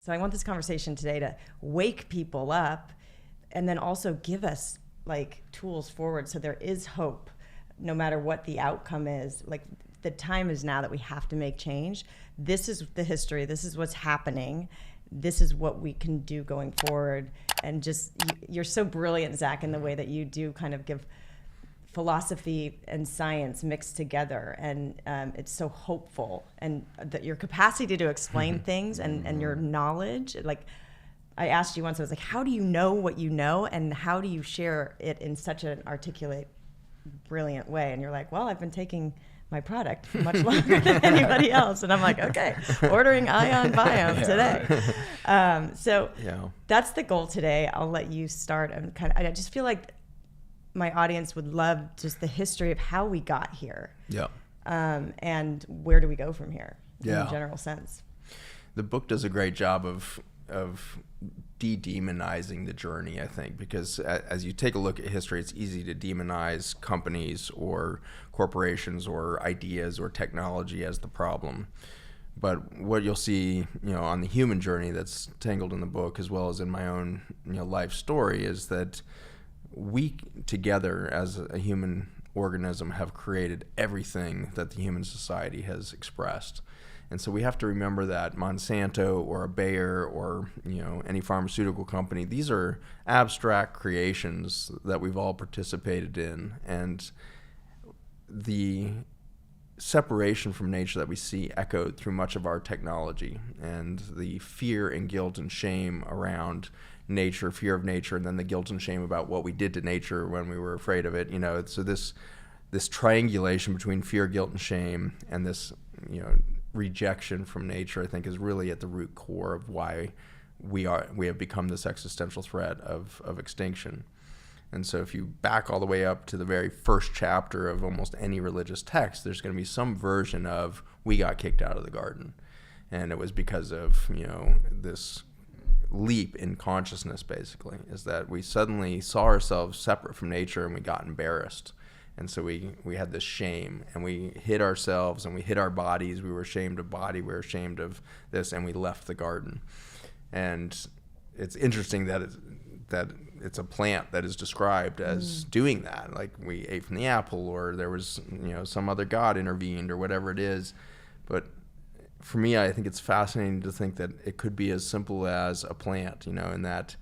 So I want this conversation today to wake people up and then also give us like tools forward so there is hope no matter what the outcome is. Like the time is now that we have to make change. This is the history. This is what's happening. This is what we can do going forward. And just, you're so brilliant, Zach, in the way that you do kind of give philosophy and science mixed together, and it's so hopeful, and that your capacity to explain things and your knowledge. Like I asked you once, I was like, how do you know what you know, and how do you share it in such an articulate, brilliant way? And you're like, well, I've been taking my product for much longer than anybody else. And I'm like, okay, ordering Ion Biome today. So that's the goal today. I'll let you start. And I just feel like my audience would love just the history of how we got here. And where do we go from here in a general sense. The book does a great job of de-demonizing the journey, I think, because as you take a look at history, it's easy to demonize companies or corporations or ideas or technology as the problem. But what you'll see, on the human journey that's tangled in the book, as well as in my own, life story, is that we together as a human organism have created everything that the human society has expressed. And so we have to remember that Monsanto or a Bayer or any pharmaceutical company, these are abstract creations that we've all participated in. And the separation from nature that we see echoed through much of our technology, and the fear and guilt and shame around nature, fear of nature, and then the guilt and shame about what we did to nature when we were afraid of it. So this triangulation between fear, guilt, and shame, and this rejection from nature, I think, is really at the root core of why we have become this existential threat of extinction. And so if you back all the way up to the very first chapter of almost any religious text, there's going to be some version of we got kicked out of the garden, and it was because of this leap in consciousness, basically, is that we suddenly saw ourselves separate from nature and we got embarrassed. And so we had this shame, and we hid ourselves and we hid our bodies. We were ashamed of body, we were ashamed of this, and we left the garden. And it's interesting that it's a plant that is described as doing that. Like we ate from the apple, or there was some other god intervened, or whatever it is. But for me, I think it's fascinating to think that it could be as simple as a plant, in that,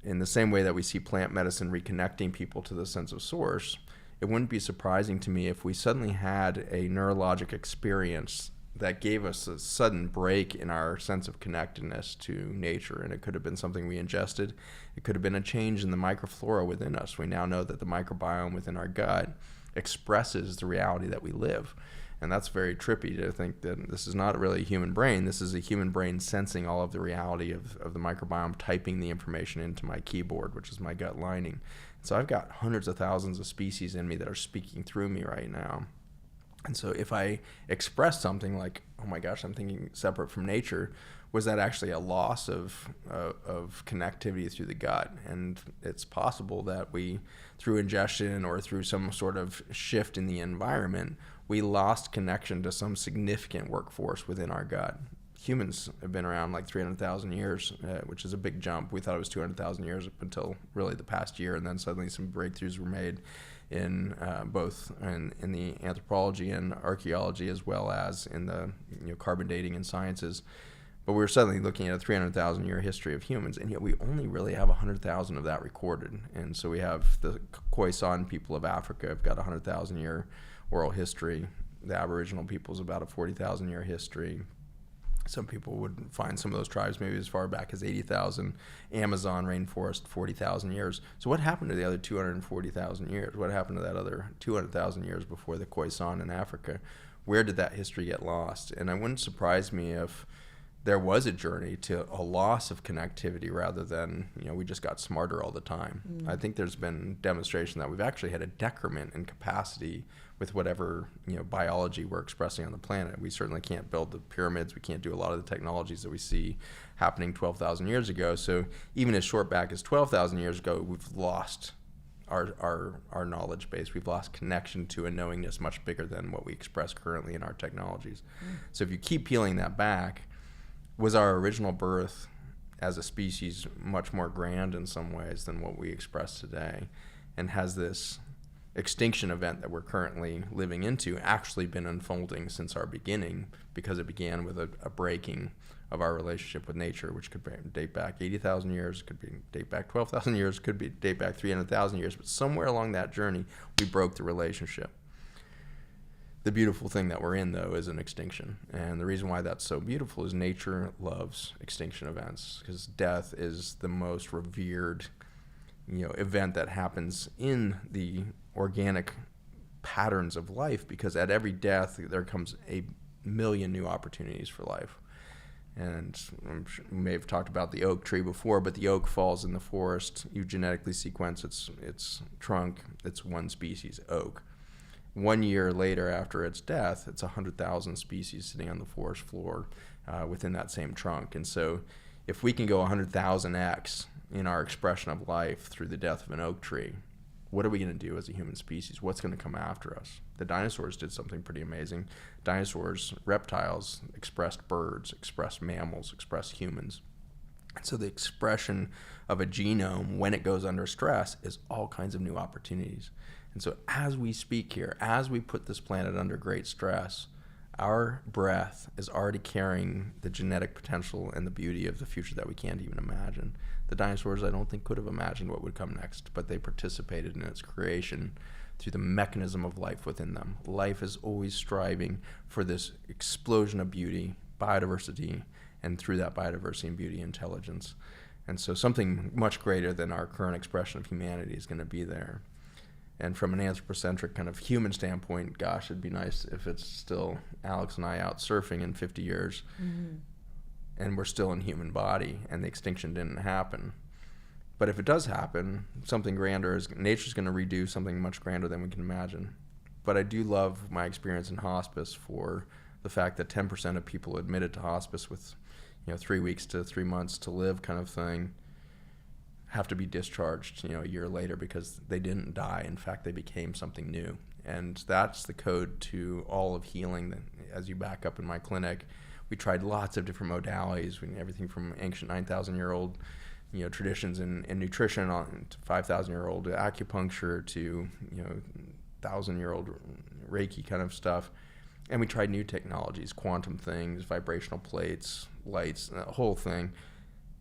in the same way that we see plant medicine reconnecting people to the sense of source, it wouldn't be surprising to me if we suddenly had a neurologic experience that gave us a sudden break in our sense of connectedness to nature. And it could have been something we ingested. It could have been a change in the microflora within us. We now know that the microbiome within our gut expresses the reality that we live. And that's very trippy to think that this is not really a human brain. This is a human brain sensing all of the reality of the microbiome, typing the information into my keyboard, which is my gut lining. So I've got hundreds of thousands of species in me that are speaking through me right now. And so if I express something like, oh my gosh, I'm thinking separate from nature, was that actually a loss of connectivity through the gut? And it's possible that we, through ingestion or through some sort of shift in the environment, we lost connection to some significant workforce within our gut. Humans have been around like 300,000 years, which is a big jump. We thought it was 200,000 years up until really the past year, and then suddenly some breakthroughs were made in both in the anthropology and archaeology, as well as in the carbon dating and sciences. But we're suddenly looking at a 300,000 year history of humans, and yet we only really have 100,000 of that recorded. And so we have the Khoisan people of Africa have got a 100,000 year oral history. The Aboriginal people's about a 40,000 year history. Some people would find some of those tribes maybe as far back as 80,000. Amazon rainforest, 40,000 years. So what happened to the other 240,000 years? What happened to that other 200,000 years before the Khoisan in Africa? Where did that history get lost? And it wouldn't surprise me if there was a journey to a loss of connectivity rather than, we just got smarter all the time. I think there's been demonstration that we've actually had a decrement in capacity with whatever, biology we're expressing on the planet. We certainly can't build the pyramids. We can't do a lot of the technologies that we see happening 12,000 years ago. So even as short back as 12,000 years ago, we've lost our knowledge base. We've lost connection to a knowingness much bigger than what we express currently in our technologies. So if you keep peeling that back, was our original birth as a species much more grand in some ways than what we express today, and has this extinction event that we're currently living into actually been unfolding since our beginning, because it began with a breaking of our relationship with nature, which could date back 80,000 years, could date back 12,000 years, could date back 300,000 years, but somewhere along that journey, we broke the relationship. The beautiful thing that we're in, though, is an extinction. And the reason why that's so beautiful is nature loves extinction events, because death is the most revered, event that happens in the organic patterns of life, because at every death, there comes a million new opportunities for life. And we may have talked about the oak tree before, but the oak falls in the forest. You genetically sequence its trunk. It's one species, oak. 1 year later after its death, it's 100,000 species sitting on the forest floor within that same trunk. And so if we can go 100,000x in our expression of life through the death of an oak tree, what are we going to do as a human species? What's going to come after us? The dinosaurs did something pretty amazing. Dinosaurs, reptiles, expressed birds, expressed mammals, expressed humans. And so the expression of a genome, when it goes under stress, is all kinds of new opportunities. And so as we speak here, as we put this planet under great stress, our breath is already carrying the genetic potential and the beauty of the future that we can't even imagine. The dinosaurs, I don't think, could have imagined what would come next, but they participated in its creation through the mechanism of life within them. Life is always striving for this explosion of beauty, biodiversity, and through that biodiversity and beauty, intelligence. And so something much greater than our current expression of humanity is going to be there. And from an anthropocentric kind of human standpoint, gosh, it'd be nice if it's still Alex and I out surfing in 50 years, and we're still in human body, and the extinction didn't happen. But if it does happen, something grander nature's going to redo something much grander than we can imagine. But I do love my experience in hospice for the fact that 10% of people admitted to hospice with, 3 weeks to 3 months to live kind of thing, have to be discharged, a year later, because they didn't die. In fact, they became something new. And that's the code to all of healing. As you back up in my clinic, we tried lots of different modalities, everything from ancient 9,000-year-old, traditions in nutrition on to 5,000-year-old acupuncture to, 1,000-year-old Reiki kind of stuff. And we tried new technologies, quantum things, vibrational plates, lights, the whole thing.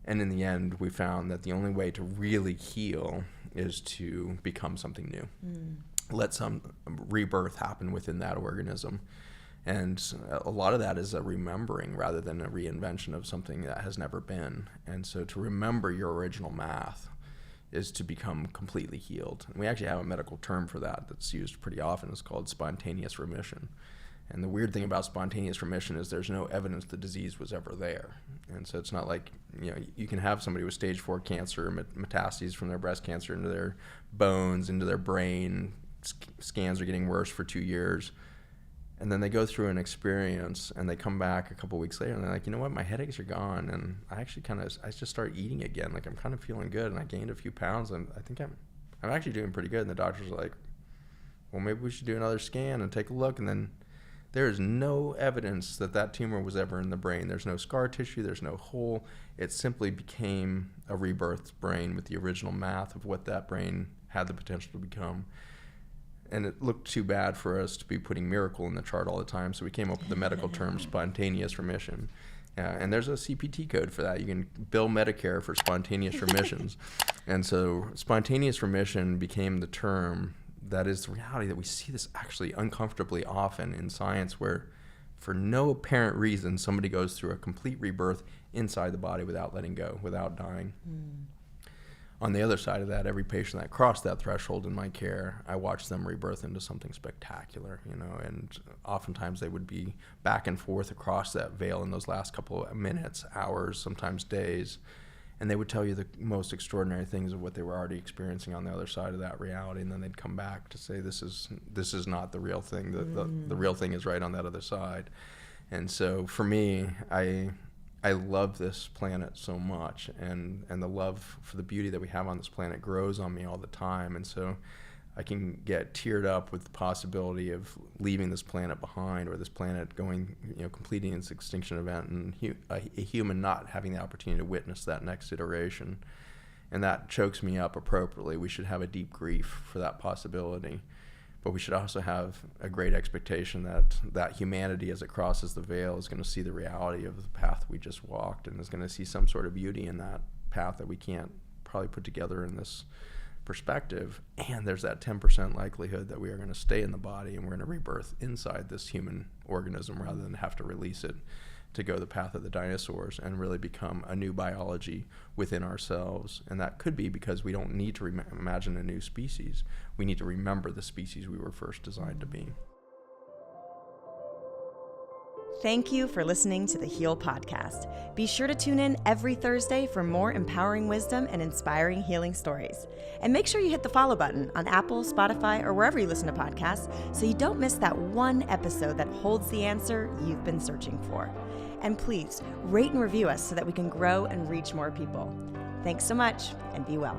And in the end, we found that the only way to really heal is to become something new. Let some rebirth happen within that organism. And a lot of that is a remembering rather than a reinvention of something that has never been. And so to remember your original math is to become completely healed. And we actually have a medical term for that that's used pretty often. It's called spontaneous remission. And the weird thing about spontaneous remission is there's no evidence the disease was ever there. And so it's not like, you can have somebody with stage 4 cancer, metastases from their breast cancer into their bones, into their brain, scans are getting worse for 2 years. And then they go through an experience and they come back a couple weeks later and they're like, you know what, my headaches are gone. And I actually I just started eating again. Like, I'm kind of feeling good, and I gained a few pounds, and I think I'm actually doing pretty good. And the doctors are like, well, maybe we should do another scan and take a look. And then there is no evidence that tumor was ever in the brain. There's no scar tissue. There's no hole. It simply became a rebirthed brain with the original math of what that brain had the potential to become. And it looked too bad for us to be putting miracle in the chart all the time, so we came up with the medical term spontaneous remission. And there's a CPT code for that. You can bill Medicare for spontaneous remissions. And so spontaneous remission became the term that is the reality, that we see this actually uncomfortably often in science, where for no apparent reason somebody goes through a complete rebirth inside the body without letting go, without dying. On the other side of that, every patient that crossed that threshold in my care, I watched them rebirth into something spectacular, and oftentimes they would be back and forth across that veil in those last couple of minutes, hours, sometimes days, and they would tell you the most extraordinary things of what they were already experiencing on the other side of that reality, and then they'd come back to say, this is not the real thing. The real thing is right on that other side. And so for me, I love this planet so much, and the love for the beauty that we have on this planet grows on me all the time. And so I can get teared up with the possibility of leaving this planet behind, or this planet going, completing its extinction event, and a human not having the opportunity to witness that next iteration. And that chokes me up appropriately. We should have a deep grief for that possibility. But we should also have a great expectation that humanity, as it crosses the veil, is going to see the reality of the path we just walked, and is going to see some sort of beauty in that path that we can't probably put together in this perspective. And there's that 10% likelihood that we are going to stay in the body, and we're going to rebirth inside this human organism rather than have to release it to go the path of the dinosaurs and really become a new biology within ourselves. And that could be because we don't need to imagine a new species. We need to remember the species we were first designed to be. Thank you for listening to the Heal Podcast. Be sure to tune in every Thursday for more empowering wisdom and inspiring healing stories. And make sure you hit the follow button on Apple, Spotify, or wherever you listen to podcasts so you don't miss that one episode that holds the answer you've been searching for. And please rate and review us so that we can grow and reach more people. Thanks so much, and be well.